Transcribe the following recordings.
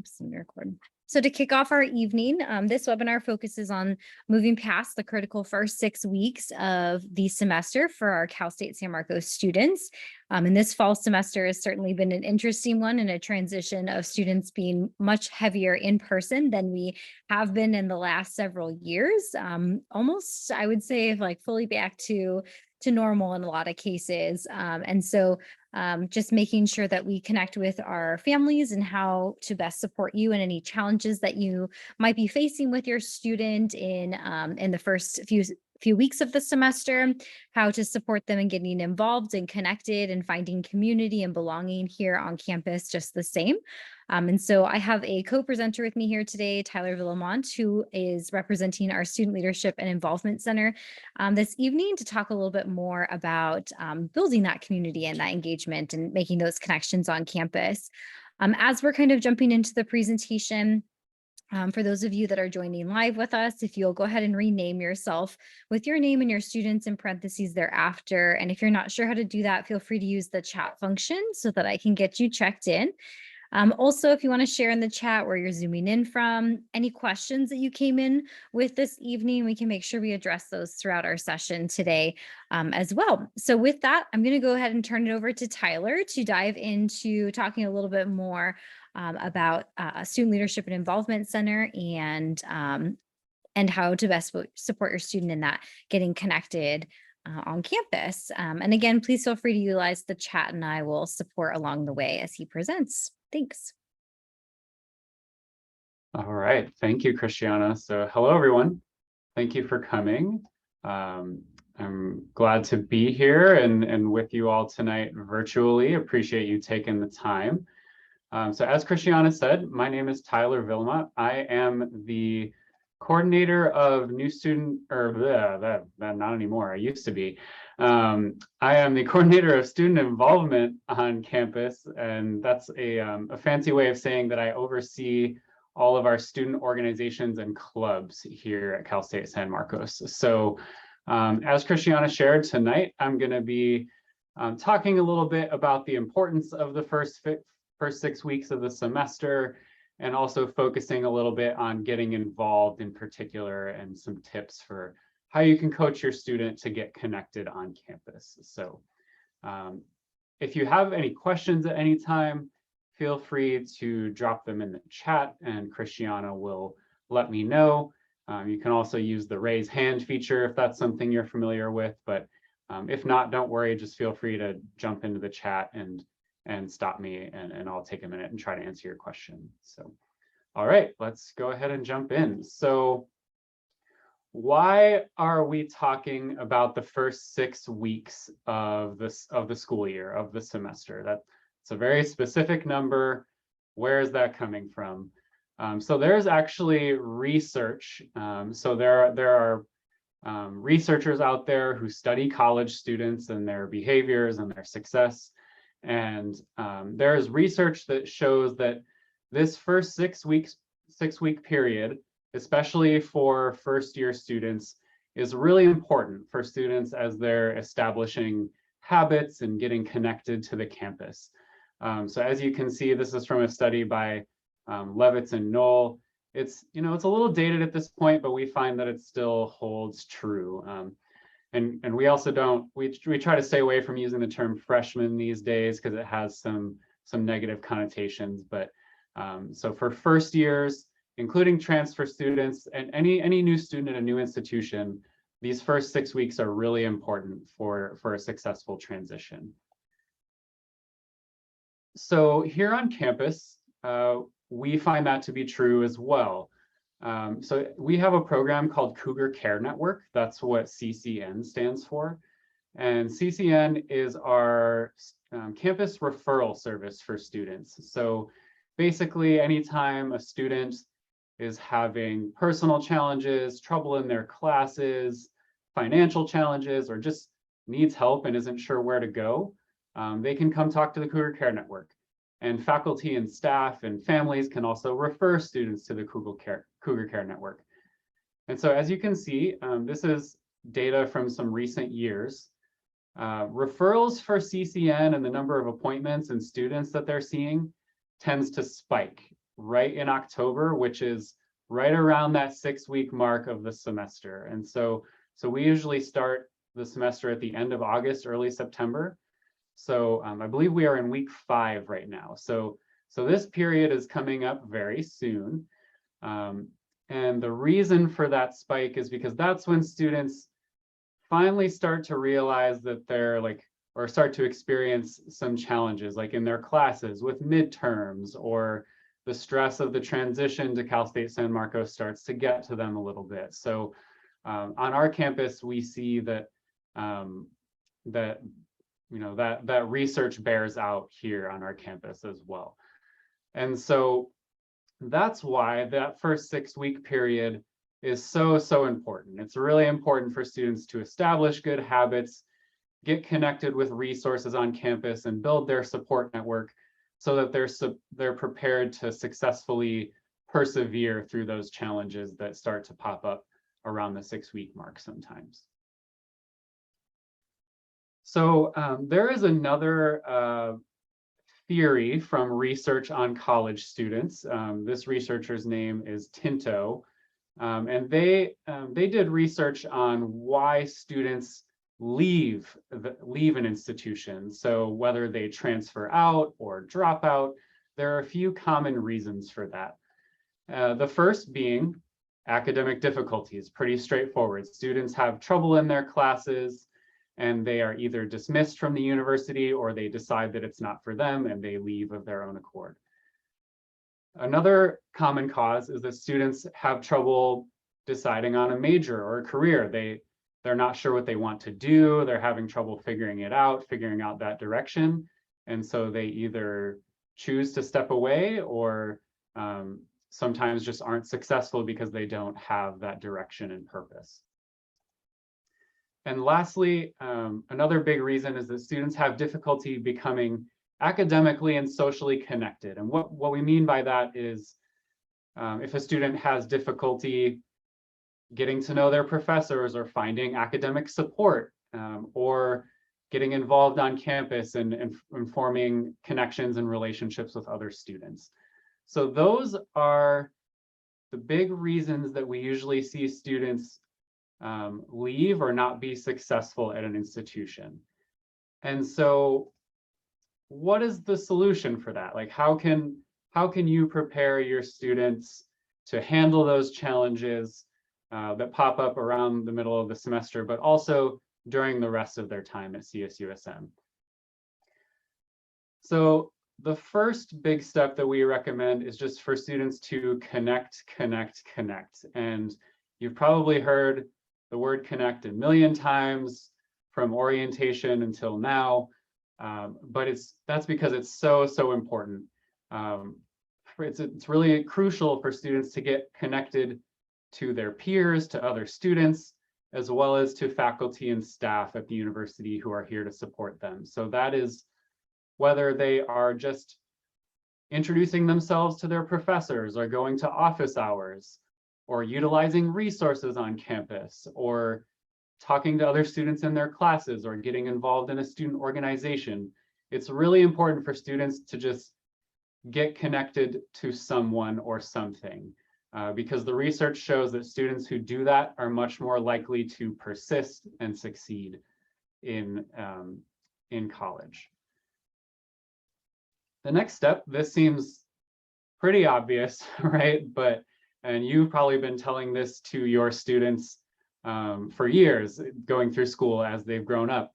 Oops, let me record. So to kick off our evening, this webinar focuses on moving past the critical first 6 weeks of the semester for our Cal State San Marcos students. And this fall semester has certainly been an interesting one, and a transition of students being much heavier in person than we have been in the last several years. Almost, I would say, like fully back to normal in a lot of cases. And so just making sure that we connect with our families and how to best support you in any challenges that you might be facing with your student in the first few weeks of the semester, how to support them in getting involved and connected and finding community and belonging here on campus just the same. And so I have a co-presenter with me here today, Tyler Villamont, who is representing our Student Leadership and Involvement Center this evening to talk a little bit more about building that community and that engagement and making those connections on campus. As we're kind of jumping into the presentation, for those of you that are joining live with us, if you'll go ahead and rename yourself with your name and your students in parentheses thereafter. And if you're not sure how to do that, feel free to use the chat function so that I can get you checked in. Also, if you want to share in the chat where you're zooming in from, any questions that you came in with this evening, we can make sure we address those throughout our session today as well. So with that, I'm going to go ahead and turn it over to Tyler to dive into talking a little bit more about Student Leadership and Involvement Center and how to best support your student in that getting connected on campus. And again, please feel free to utilize the chat and I will support along the way as he presents. Thanks. All right. Thank you, Christiana. So hello, everyone. Thank you for coming. I'm glad to be here and with you all tonight virtually. Appreciate you taking the time. So as Christiana said, my name is Tyler Villamont. I am the coordinator of new student, or not anymore, I used to be. I am the coordinator of student involvement on campus, and that's a fancy way of saying that I oversee all of our student organizations and clubs here at Cal State San Marcos. So as Christiana shared tonight, I'm going to be talking a little bit about the importance of the first 6 weeks of the semester, and also focusing a little bit on getting involved in particular and some tips for how you can coach your student to get connected on campus. So if you have any questions at any time, feel free to drop them in the chat and Christiana will let me know. You can also use the raise hand feature if that's something you're familiar with, but if not, don't worry, just feel free to jump into the chat and stop me and I'll take a minute and try to answer your question. So, all right, let's go ahead and jump in. So why are we talking about the first 6 weeks of the school year, of the semester? That's a very specific number. Where is that coming from? So there's actually research. So there are researchers out there who study college students and their behaviors and their success. And there's research that shows that this first 6 week period, especially for first year students, is really important for students as they're establishing habits and getting connected to the campus. So as you can see, this is from a study by Levitz and Knoll. It's a little dated at this point, but we find that it still holds true. And we also we try to stay away from using the term freshman these days because it has some negative connotations. But so for first years, including transfer students and any new student at a new institution, these first 6 weeks are really important for a successful transition. So here on campus, we find that to be true as well. So we have a program called Cougar Care Network. That's what CCN stands for. And CCN is our campus referral service for students. So basically, anytime a student is having personal challenges, trouble in their classes, financial challenges, or just needs help and isn't sure where to go, they can come talk to the Cougar Care Network. And faculty and staff and families can also refer students to the Cougar Care Network. And so as you can see, this is data from some recent years. Referrals for CCN and the number of appointments and students that they're seeing tends to spike right in October, which is right around that 6-week mark of the semester. And so we usually start the semester at the end of August, early September. So I believe we are in week 5 right now. So this period is coming up very soon. And the reason for that spike is because that's when students finally start to realize that they're or start to experience some challenges, like in their classes with midterms, or the stress of the transition to Cal State San Marcos starts to get to them a little bit. So on our campus, we see that that research bears out here on our campus as well. And so that's why that first 6-week period is so important. It's really important for students to establish good habits, get connected with resources on campus, and build their support network so that they're prepared to successfully persevere through those challenges that start to pop up around the 6-week mark sometimes. So there is another theory from research on college students. This researcher's name is Tinto, and they did research on why students leave an institution. So whether they transfer out or drop out, there are a few common reasons for that. The first being academic difficulties, pretty straightforward. Students have trouble in their classes, and they are either dismissed from the university or they decide that it's not for them and they leave of their own accord. Another common cause is that students have trouble deciding on a major or a career. They're not sure what they want to do. They're having trouble figuring out that direction. And so they either choose to step away or sometimes just aren't successful because they don't have that direction and purpose. And lastly, another big reason is that students have difficulty becoming academically and socially connected. And what we mean by that is if a student has difficulty getting to know their professors or finding academic support, or getting involved on campus and forming connections and relationships with other students. So those are the big reasons that we usually see students leave or not be successful at an institution. And so what is the solution for that? Like, how can you prepare your students to handle those challenges that pop up around the middle of the semester, but also during the rest of their time at CSUSM? So the first big step that we recommend is just for students to connect. And you've probably heard the word connect a million times from orientation until now, but that's because it's so important. It's really crucial for students to get connected to their peers, to other students, as well as to faculty and staff at the university who are here to support them. So that is whether they are just introducing themselves to their professors or going to office hours or utilizing resources on campus or talking to other students in their classes or getting involved in a student organization. It's really important for students to just get connected to someone or something, because the research shows that students who do that are much more likely to persist and succeed in college. The next step, this seems pretty obvious, right? And you've probably been telling this to your students for years going through school as they've grown up.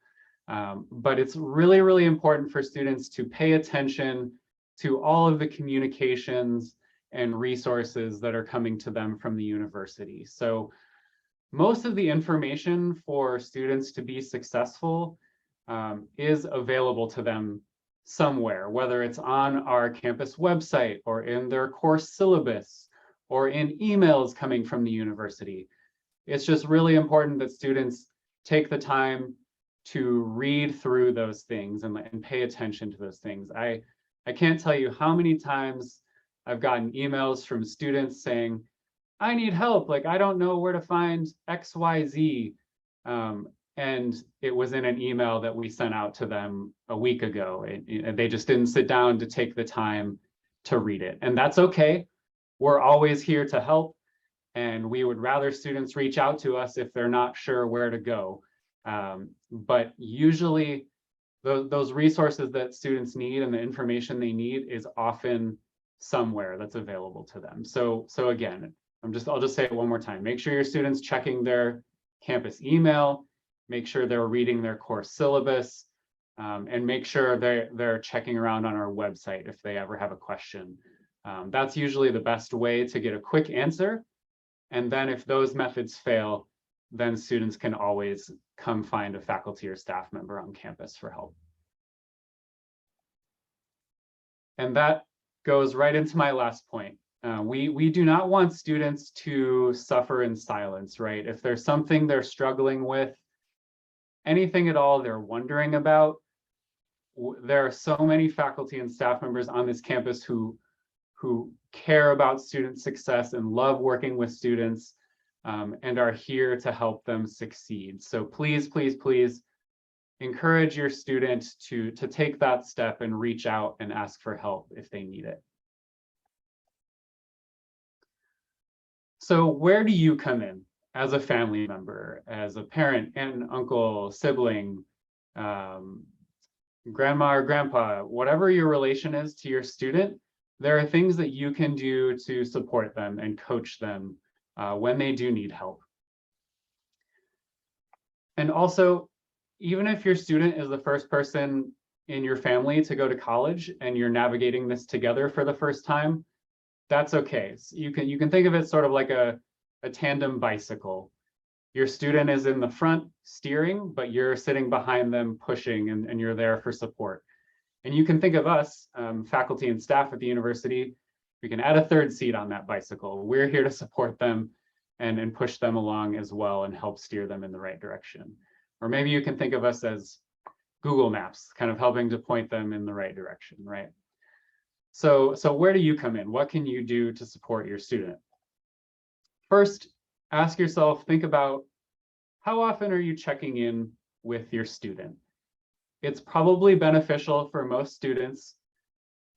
But it's really important for students to pay attention to all of the communications and resources that are coming to them from the university. So most of the information for students to be successful is available to them somewhere, whether it's on our campus website or in their course syllabus or in emails coming from the university. It's just really important that students take the time to read through those things and pay attention to those things. I can't tell you how many times I've gotten emails from students saying, I need help, like I don't know where to find XYZ. And it was in an email that we sent out to them a week ago. And they just didn't sit down to take the time to read it. And that's okay. We're always here to help. And we would rather students reach out to us if they're not sure where to go. But usually those resources that students need and the information they need is often somewhere that's available to them. So again, I'll just say it one more time. Make sure your students checking their campus email, make sure they're reading their course syllabus, and make sure they're checking around on our website if they ever have a question. That's usually the best way to get a quick answer. And then if those methods fail, then students can always come find a faculty or staff member on campus for help. And that goes right into my last point. We do not want students to suffer in silence, right? If there's something they're struggling with, anything at all they're wondering about, there are so many faculty and staff members on this campus who care about student success and love working with students, and are here to help them succeed. So please, please, please encourage your student to take that step and reach out and ask for help if they need it. So where do you come in as a family member, as a parent, aunt, uncle, sibling, grandma or grandpa, whatever your relation is to your student? There are things that you can do to support them and coach them when they do need help. And also, even if your student is the first person in your family to go to college and you're navigating this together for the first time, that's okay. So you can think of it sort of like a tandem bicycle. Your student is in the front steering, but you're sitting behind them pushing, and you're there for support. And you can think of us, faculty and staff at the university, we can add a third seat on that bicycle. We're here to support them and push them along as well and help steer them in the right direction. Or maybe you can think of us as Google Maps, kind of helping to point them in the right direction, right? So where do you come in? What can you do to support your student? First, ask yourself, think about how often are you checking in with your student? It's probably beneficial for most students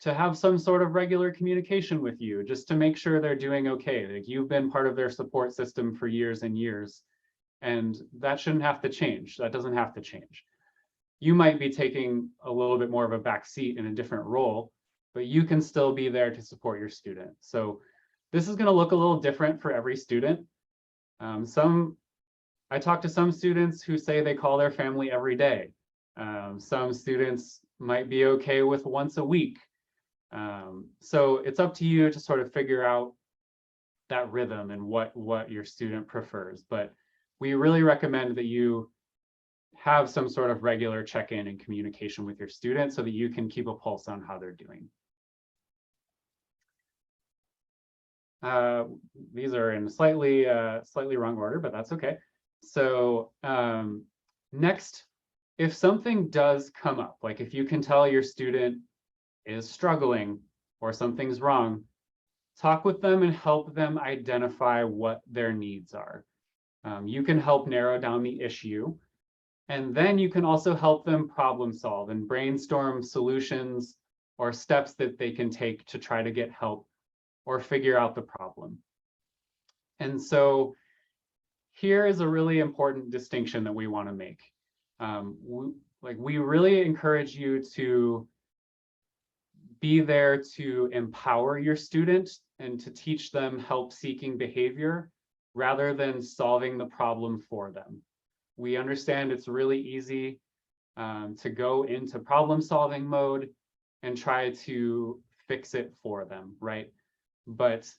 to have some sort of regular communication with you, just to make sure they're doing okay. Like, you've been part of their support system for years and years, and that shouldn't have to change. That doesn't have to change. You might be taking a little bit more of a back seat in a different role, but you can still be there to support your student. So this is going to look a little different for every student. I talk to some students who say they call their family every day. Some students might be okay with once a week. So it's up to you to sort of figure out that rhythm and what your student prefers. But we really recommend that you have some sort of regular check-in and communication with your students so that you can keep a pulse on how they're doing. These are in slightly wrong order, but that's okay. So next, if something does come up, like if you can tell your student is struggling or something's wrong, talk with them and help them identify what their needs are. You can help narrow down the issue, and then you can also help them problem solve and brainstorm solutions or steps that they can take to try to get help or figure out the problem. And so here is a really important distinction that we want to make. We really encourage you to be there to empower your student and to teach them help-seeking behavior rather than solving the problem for them. We understand it's really easy to go into problem-solving mode and try to fix it for them, right? But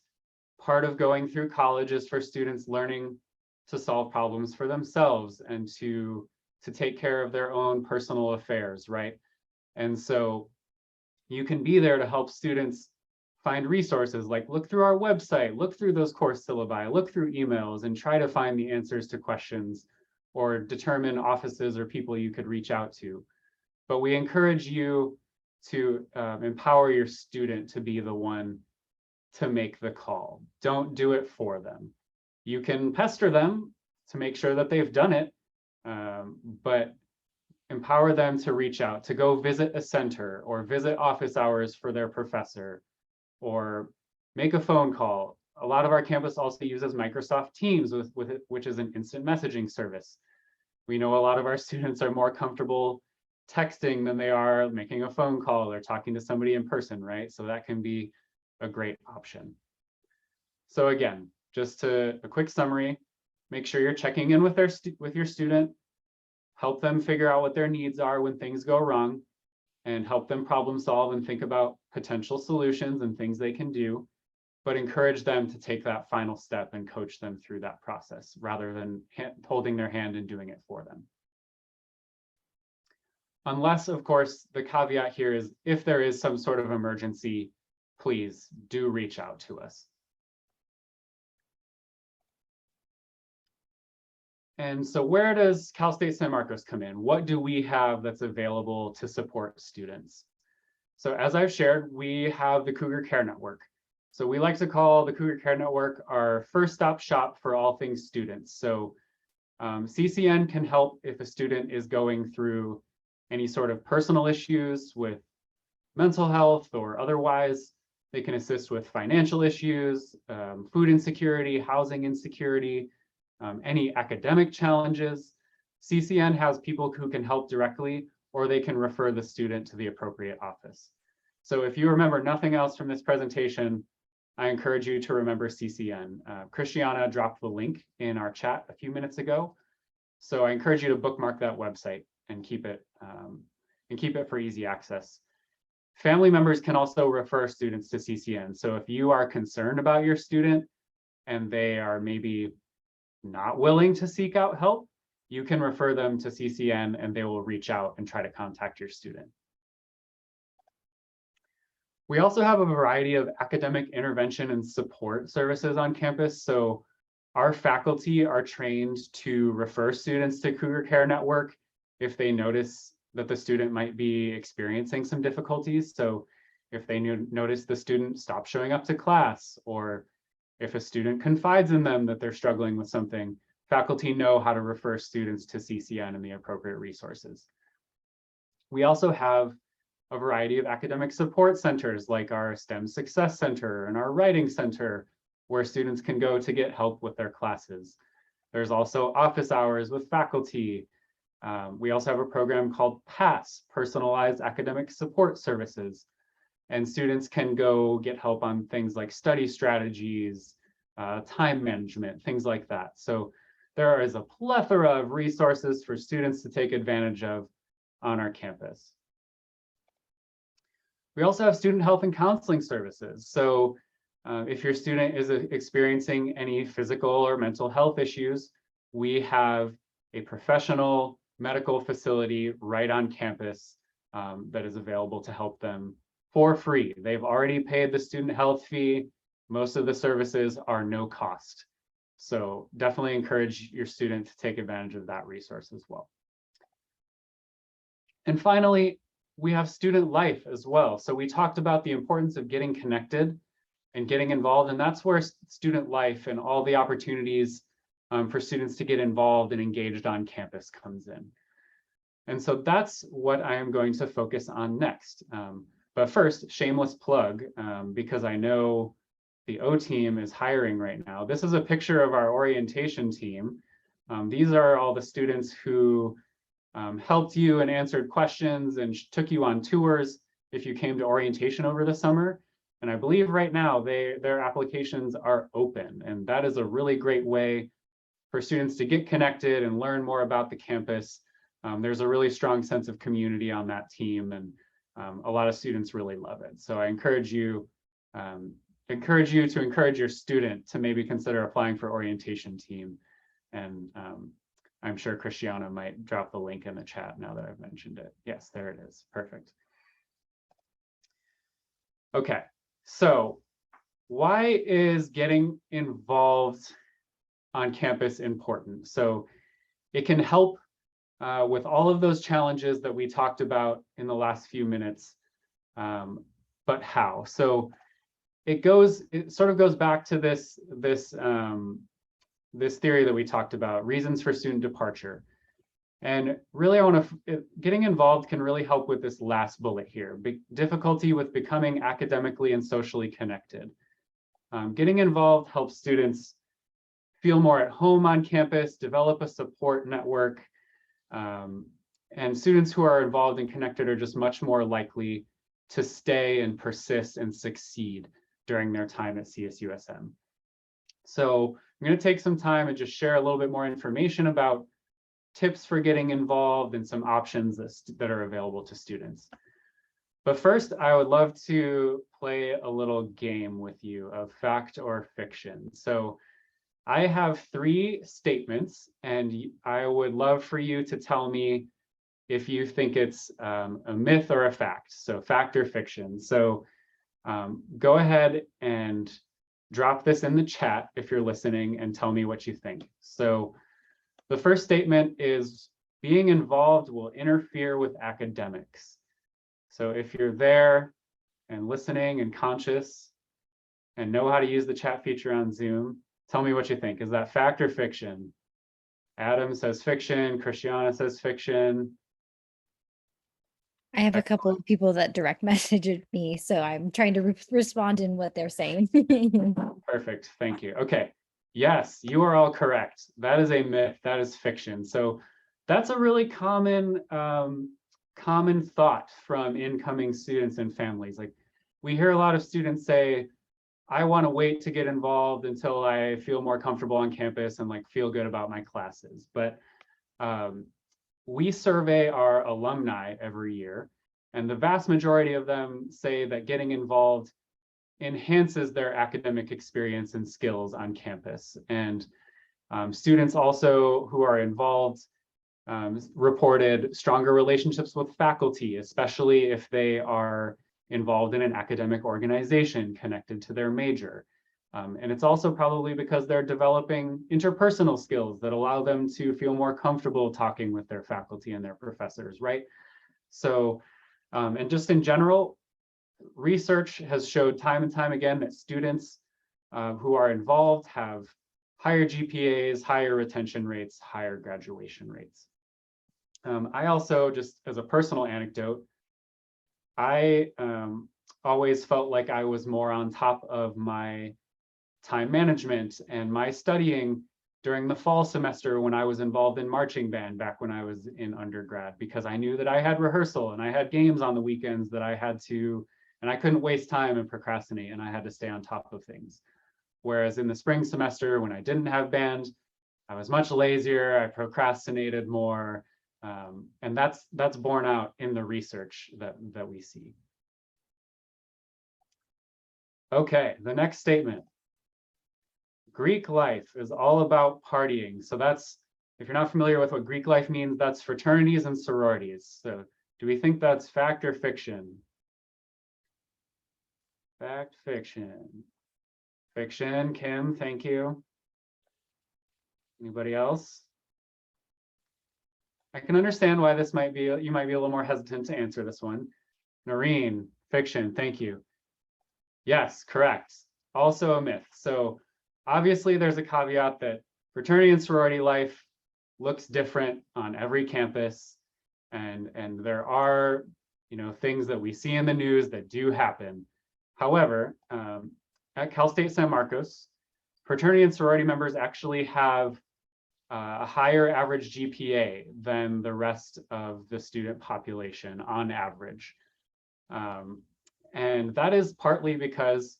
part of going through college is for students learning to solve problems for themselves and to take care of their own personal affairs, right? And so you can be there to help students find resources, like look through our website, look through those course syllabi, look through emails, and try to find the answers to questions or determine offices or people you could reach out to. But we encourage you to empower your student to be the one to make the call. Don't do it for them. You can pester them to make sure that they've done it, but empower them to reach out, to go visit a center or visit office hours for their professor, or make a phone call. A lot of our campus also uses Microsoft Teams, which is an instant messaging service. We know a lot of our students are more comfortable texting than they are making a phone call or talking to somebody in person, right? So that can be a great option. So again, just a quick summary, make sure you're checking in with your student, help them figure out what their needs are when things go wrong, and help them problem solve and think about potential solutions and things they can do, but encourage them to take that final step and coach them through that process rather than holding their hand and doing it for them. Unless, of course, the caveat here is if there is some sort of emergency, please do reach out to us. And so where does Cal State San Marcos come in? What do we have that's available to support students? So as I've shared, we have the Cougar Care Network. So we like to call the Cougar Care Network our first stop shop for all things students. So CCN can help if a student is going through any sort of personal issues with mental health or otherwise. They can assist with financial issues, food insecurity, housing insecurity, any academic challenges. CCN has people who can help directly, or they can refer the student to the appropriate office. So if you remember nothing else from this presentation, I encourage you to remember CCN. Christiana dropped the link in our chat a few minutes ago. So I encourage you to bookmark that website and keep it for easy access. Family members can also refer students to CCN. So if you are concerned about your student and they are maybe not willing to seek out help, you can refer them to CCN and they will reach out and try to contact your student. We also have a variety of academic intervention and support services on campus. So our faculty are trained to refer students to Cougar Care Network if they notice that the student might be experiencing some difficulties. So if they notice the student stop showing up to class, or if a student confides in them that they're struggling with something, faculty know how to refer students to CCN and the appropriate resources. We also have a variety of academic support centers like our STEM Success Center and our Writing Center, where students can go to get help with their classes. There's also office hours with faculty. We also have a program called PASS, Personalized Academic Support Services. And students can go get help on things like study strategies, time management, things like that. So there is a plethora of resources for students to take advantage of on our campus. We also have student health and counseling services. So if your student is experiencing any physical or mental health issues, we have a professional medical facility right on campus that is available to help them for free. They've already paid the student health fee. Most of the services are no cost. So definitely encourage your student to take advantage of that resource as well. And finally, we have student life as well. So we talked about the importance of getting connected and getting involved, and that's where student life and all the opportunities for students to get involved and engaged on campus comes in. And so that's what I am going to focus on next. But first, shameless plug, because I know the O team is hiring right now. This is a picture of our orientation team. These are all the students who helped you and answered questions and took you on tours if you came to orientation over the summer. And I believe right now their applications are open. And that is a really great way for students to get connected and learn more about the campus. There's a really strong sense of community on that team, and a lot of students really love it. So I encourage you to encourage your student to maybe consider applying for orientation team. And I'm sure Christiana might drop the link in the chat now that I've mentioned it. Yes, there it is. Perfect. Okay, so why is getting involved on campus important? So it can help with all of those challenges that we talked about in the last few minutes, but how? So it sort of goes back to this theory that we talked about, reasons for student departure. And really, getting involved can really help with this last bullet here, difficulty with becoming academically and socially connected. Getting involved helps students feel more at home on campus, develop a support network, and students who are involved and connected are just much more likely to stay and persist and succeed during their time at CSUSM. So I'm going to take some time and just share a little bit more information about tips for getting involved and some options that are available to students. But first, I would love to play a little game with you of fact or fiction. So I have 3 statements, and I would love for you to tell me if you think it's a myth or a fact. So fact or fiction. So go ahead and drop this in the chat if you're listening and tell me what you think. So the first statement is, being involved will interfere with academics. So if you're there and listening and conscious and know how to use the chat feature on Zoom, tell me what you think. Is that fact or fiction? Adam says fiction, Christiana says fiction. I have a couple of people that direct messaged me, so I'm trying to respond in what they're saying. Perfect, thank you. Okay, yes, you are all correct. That is a myth, that is fiction. So that's a really common thought from incoming students and families. Like, we hear a lot of students say, I want to wait to get involved until I feel more comfortable on campus and like feel good about my classes. But we survey our alumni every year, and the vast majority of them say that getting involved enhances their academic experience and skills on campus. And students also who are involved reported stronger relationships with faculty, especially if they are involved in an academic organization connected to their major. And it's also probably because they're developing interpersonal skills that allow them to feel more comfortable talking with their faculty and their professors, right? So, and just in general, research has showed time and time again that students who are involved have higher GPAs, higher retention rates, higher graduation rates. I also, just as a personal anecdote, I always felt like I was more on top of my time management and my studying during the fall semester when I was involved in marching band back when I was in undergrad, because I knew that I had rehearsal and I had games on the weekends that I had to, and I couldn't waste time and procrastinate, and I had to stay on top of things. Whereas in the spring semester, when I didn't have band, I was much lazier, I procrastinated more, and that's borne out in the research that we see. Okay, the next statement. Greek life is all about partying. So that's, if you're not familiar with what Greek life means, that's fraternities and sororities. So do we think that's fact or fiction? Fact, fiction. Fiction, Kim, thank you. Anybody else? I can understand why this might be, you might be a little more hesitant to answer this one. Noreen, fiction, thank you. Yes, correct. Also a myth. So obviously there's a caveat that fraternity and sorority life looks different on every campus. And there are, things that we see in the news that do happen. However, at Cal State San Marcos, fraternity and sorority members actually have a higher average GPA than the rest of the student population on average. And that is partly because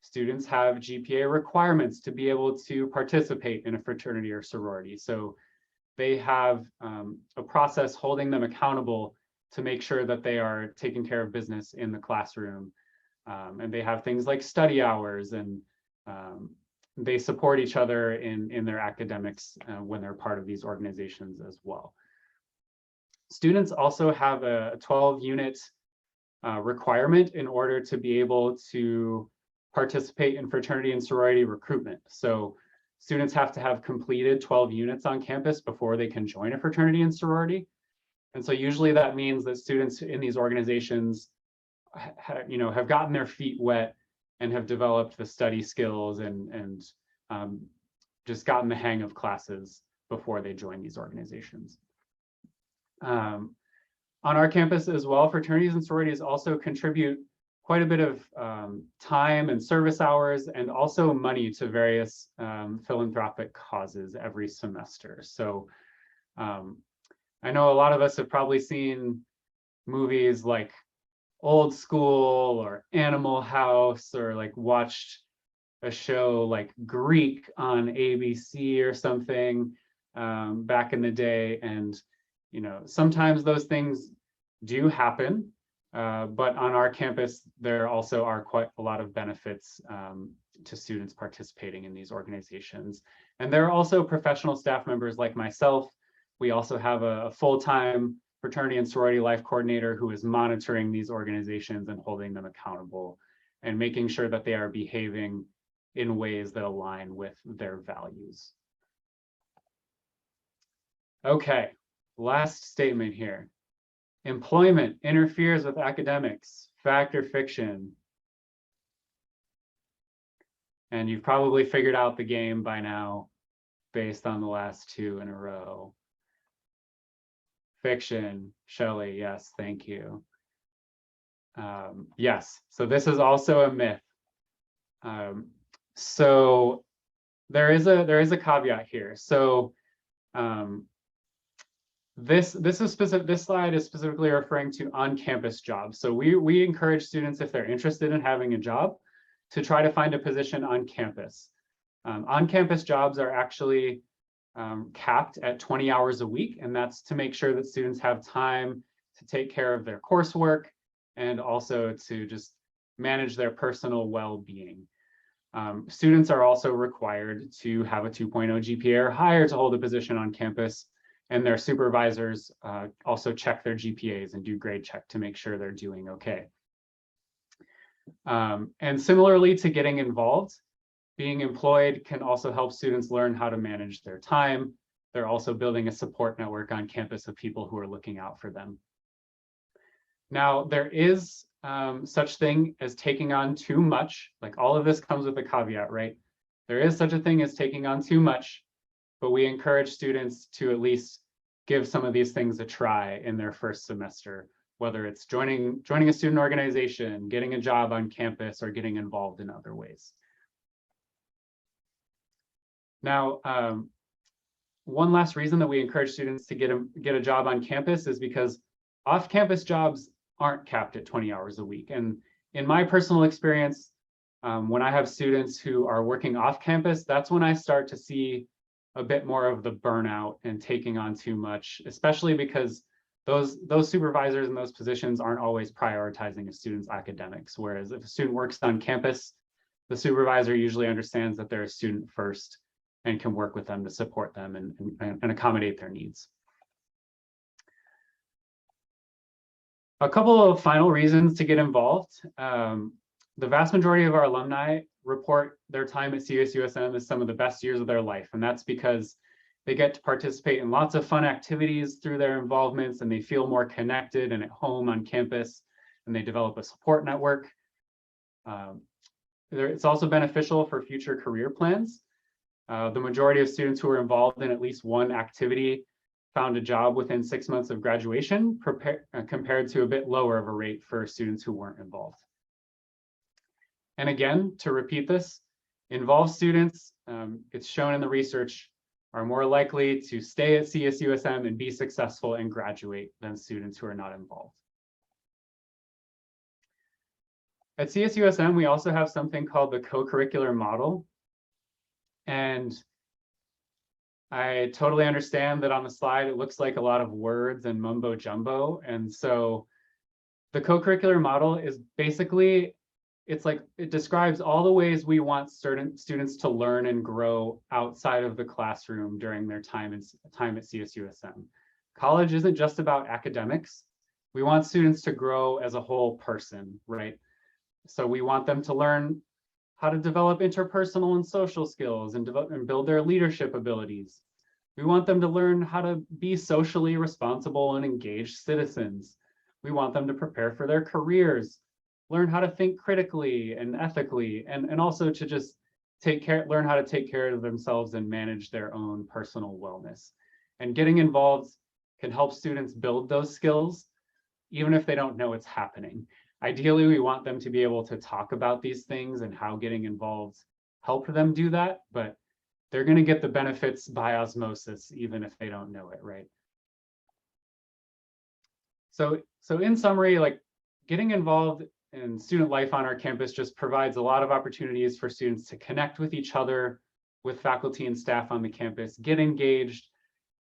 students have GPA requirements to be able to participate in a fraternity or sorority. So they have a process holding them accountable to make sure that they are taking care of business in the classroom. And they have things like study hours, and they support each other in their academics when they're part of these organizations as well. Students also have a 12-unit requirement in order to be able to participate in fraternity and sorority recruitment. So students have to have completed 12 units on campus before they can join a fraternity and sorority. And so usually that means that students in these organizations have gotten their feet wet and have developed the study skills and just gotten the hang of classes before they join these organizations. On our campus as well, fraternities and sororities also contribute quite a bit of time and service hours and also money to various philanthropic causes every semester. So I know a lot of us have probably seen movies like Old School or Animal House, or like watched a show like Greek on ABC or something back in the day. And you know, sometimes those things do happen, but on our campus, there also are quite a lot of benefits to students participating in these organizations. And there are also professional staff members like myself. We also have a full-time fraternity and sorority life coordinator who is monitoring these organizations and holding them accountable and making sure that they are behaving in ways that align with their values. Okay. Last statement here. Employment interferes with academics, fact or fiction? And you've probably figured out the game by now based on the last two in a row. Fiction, Shelley, yes, thank you. Yes, so this is also a myth. So there is a caveat here. So this slide is specifically referring to on-campus jobs. So we encourage students, if they're interested in having a job, to try to find a position on campus. On-campus jobs are actually capped at 20 hours a week, and that's to make sure that students have time to take care of their coursework and also to just manage their personal well-being. Students are also required to have a 2.0 GPA or higher to hold a position on campus, and their supervisors also check their GPAs and do grade check to make sure they're doing okay. And similarly to getting involved, being employed can also help students learn how to manage their time. They're also building a support network on campus of people who are looking out for them. Now, there is such thing as taking on too much. Like, all of this comes with a caveat, right? There is such a thing as taking on too much, but we encourage students to at least give some of these things a try in their first semester, whether it's joining a student organization, getting a job on campus, or getting involved in other ways. Now, one last reason that we encourage students to get a job on campus is because off-campus jobs aren't capped at 20 hours a week. And in my personal experience, when I have students who are working off campus, that's when I start to see a bit more of the burnout and taking on too much, especially because those supervisors in those positions aren't always prioritizing a student's academics. Whereas if a student works on campus, the supervisor usually understands that they're a student first and can work with them to support them and accommodate their needs. A couple of final reasons to get involved. The vast majority of our alumni report their time at CSUSM as some of the best years of their life, and that's because they get to participate in lots of fun activities through their involvements, and they feel more connected and at home on campus, and they develop a support network. It's also beneficial for future career plans. The majority of students who are involved in at least one activity found a job within 6 months of graduation, compared to a bit lower of a rate for students who weren't involved. And again, to repeat this, involved students, it's shown in the research, are more likely to stay at CSUSM and be successful and graduate than students who are not involved. At CSUSM, we also have something called the co-curricular model. And I totally understand that on the slide, it looks like a lot of words and mumbo jumbo. And so the co-curricular model is basically, it describes all the ways we want certain students to learn and grow outside of the classroom during their time at CSUSM. College isn't just about academics. We want students to grow as a whole person, right? So we want them to learn how to develop interpersonal and social skills and build their leadership abilities. We want them to learn how to be socially responsible and engaged citizens. We want them to prepare for their careers, learn how to think critically and ethically, and also to just learn how to take care of themselves and manage their own personal wellness. And getting involved can help students build those skills, even if they don't know it's happening. Ideally, we want them to be able to talk about these things and how getting involved helped them do that, but they're going to get the benefits by osmosis, even if they don't know it, right? So in summary, like getting involved in student life on our campus just provides a lot of opportunities for students to connect with each other, with faculty and staff on the campus, get engaged,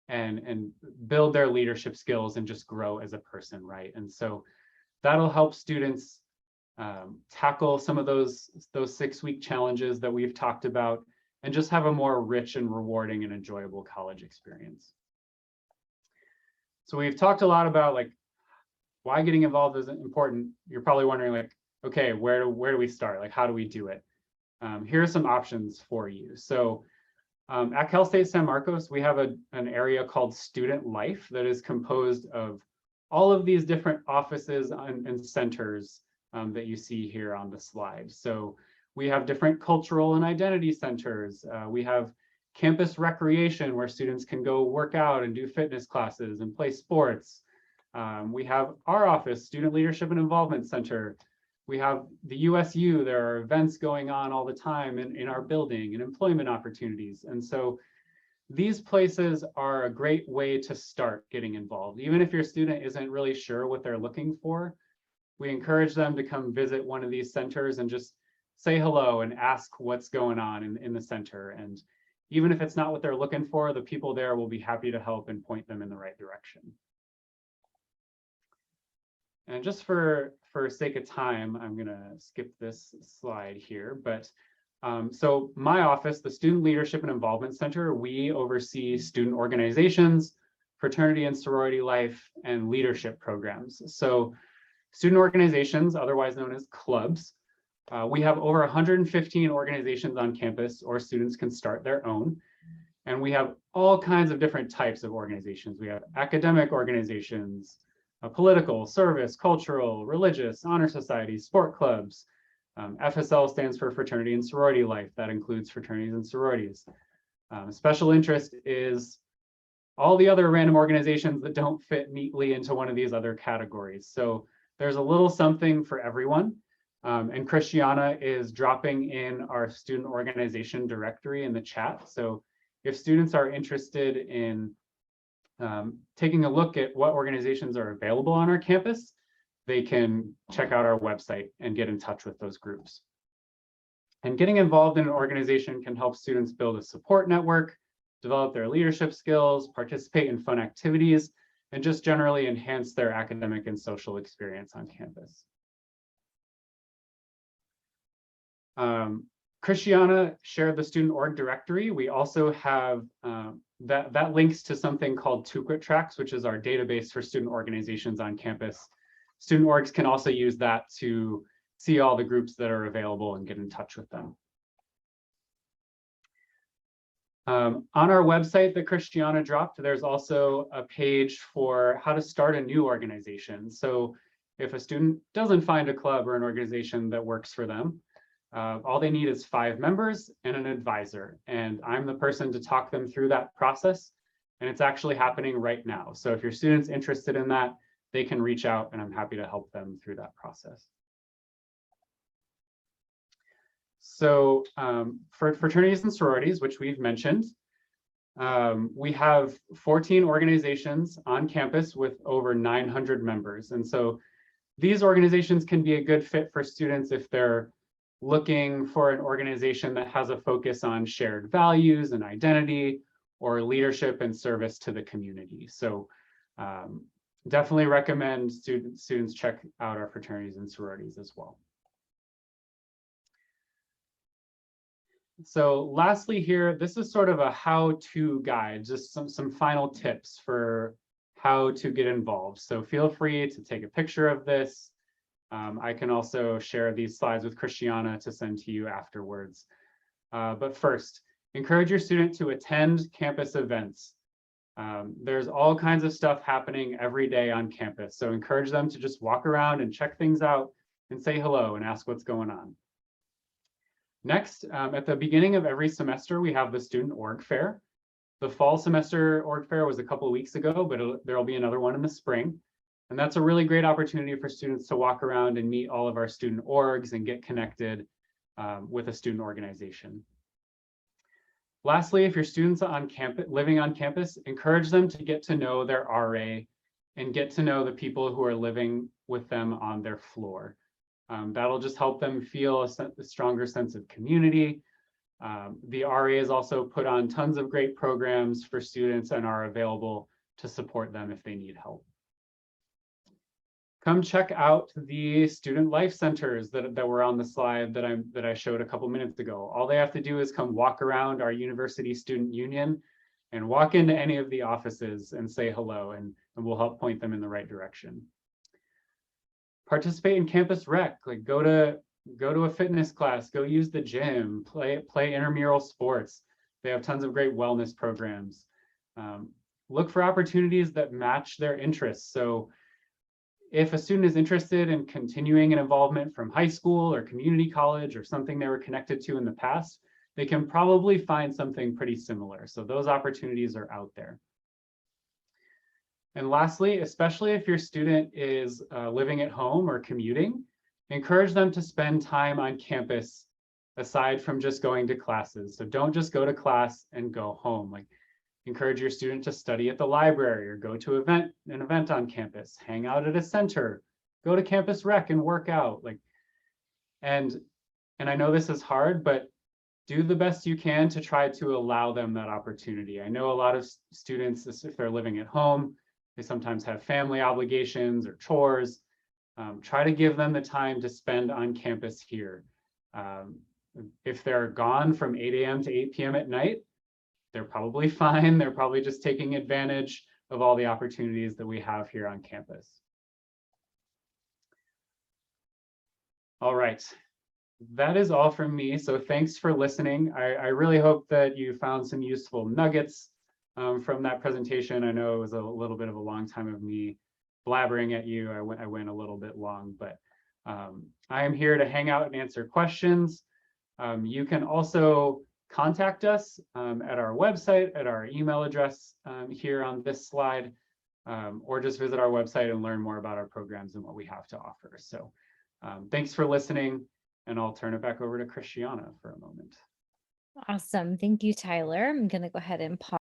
and build their leadership skills and just grow as a person, right? And so that'll help students tackle some of those 6-week challenges that we've talked about and just have a more rich and rewarding and enjoyable college experience. So we've talked a lot about like why getting involved is important. You're probably wondering like, okay, where do we start? Like, how do we do it? Here are some options for you. So at Cal State San Marcos, we have an area called Student Life that is composed of all of these different offices and centers that you see here on the slide. So we have different cultural and identity centers. We have campus recreation where students can go work out and do fitness classes and play sports. We have our office, Student Leadership and Involvement Center. We have the USU, there are events going on all the time in our building and employment opportunities. And so these places are a great way to start getting involved. Even if your student isn't really sure what they're looking for, we encourage them to come visit one of these centers and just say hello and ask what's going on in the center. And even if it's not what they're looking for, the people there will be happy to help and point them in the right direction. And just for sake of time, I'm going to skip this slide here. But so my office, the Student Leadership and Involvement Center, we oversee student organizations, fraternity and sorority life, and leadership programs. So student organizations, otherwise known as clubs, we have over 115 organizations on campus, or students can start their own. And we have all kinds of different types of organizations. We have academic organizations, political, service, cultural, religious, honor societies, sport clubs. FSL stands for fraternity and sorority life. That includes fraternities and sororities. Special interest is all the other random organizations that don't fit neatly into one of these other categories. So there's a little something for everyone. And Christiana is dropping in our student organization directory in the chat. So if students are interested in taking a look at what organizations are available on our campus, they can check out our website and get in touch with those groups. And getting involved in an organization can help students build a support network, develop their leadership skills, participate in fun activities, and just generally enhance their academic and social experience on campus. Christiana shared the student org directory. We also have that links to something called Tuquit Tracks, which is our database for student organizations on campus. Student orgs can also use that to see all the groups that are available and get in touch with them. On our website that Christiana dropped, there's also a page for how to start a new organization. So if a student doesn't find a club or an organization that works for them, all they need is 5 members and an advisor. And I'm the person to talk them through that process. And it's actually happening right now. So if your student's interested in that, they can reach out and I'm happy to help them through that process. So for fraternities and sororities, which we've mentioned, we have 14 organizations on campus with over 900 members. And so these organizations can be a good fit for students if they're looking for an organization that has a focus on shared values and identity, or leadership and service to the community. So definitely recommend students check out our fraternities and sororities as well. So lastly here, this is sort of a how-to guide, just some final tips for how to get involved. So feel free to take a picture of this. I can also share these slides with Christiana to send to you afterwards. But first, encourage your student to attend campus events. There's all kinds of stuff happening every day on campus. So encourage them to just walk around and check things out and say hello and ask what's going on. Next, at the beginning of every semester, we have the Student Org Fair. The fall semester org fair was a couple of weeks ago, but there'll be another one in the spring. And that's a really great opportunity for students to walk around and meet all of our student orgs and get connected with a student organization. Lastly, if your students on campus, living on campus, encourage them to get to know their RA and get to know the people who are living with them on their floor. That'll just help them feel a stronger sense of community. The RA has also put on tons of great programs for students and are available to support them if they need help. Come check out the student life centers that were on the slide that I showed a couple minutes ago. All they have to do is come walk around our University Student Union and walk into any of the offices and say hello, and we'll help point them in the right direction. Participate in campus rec, like go to a fitness class, go use the gym, play intramural sports. They have tons of great wellness programs. Look for opportunities that match their interests. So if a student is interested in continuing an involvement from high school or community college or something they were connected to in the past, they can probably find something pretty similar. So those opportunities are out there. And lastly, especially if your student is living at home or commuting, encourage them to spend time on campus aside from just going to classes. So don't just go to class and go home. Like, encourage your student to study at the library or go to an event on campus, hang out at a center, go to campus rec and work out. Like, and I know this is hard, but do the best you can to try to allow them that opportunity. I know a lot of students, if they're living at home, they sometimes have family obligations or chores. Try to give them the time to spend on campus here. If they're gone from 8 a.m. to 8 p.m. at night, they're probably fine. They're probably just taking advantage of all the opportunities that we have here on campus. All right, that is all from me. So thanks for listening. I really hope that you found some useful nuggets from that presentation. I know it was a little bit of a long time of me blabbering at you. I went a little bit long, but I am here to hang out and answer questions. You can also contact us at our website, at our email address here on this slide, or just visit our website and learn more about our programs and what we have to offer. So thanks for listening, and I'll turn it back over to Christiana for a moment. Awesome. Thank you, Tyler. I'm going to go ahead and pause.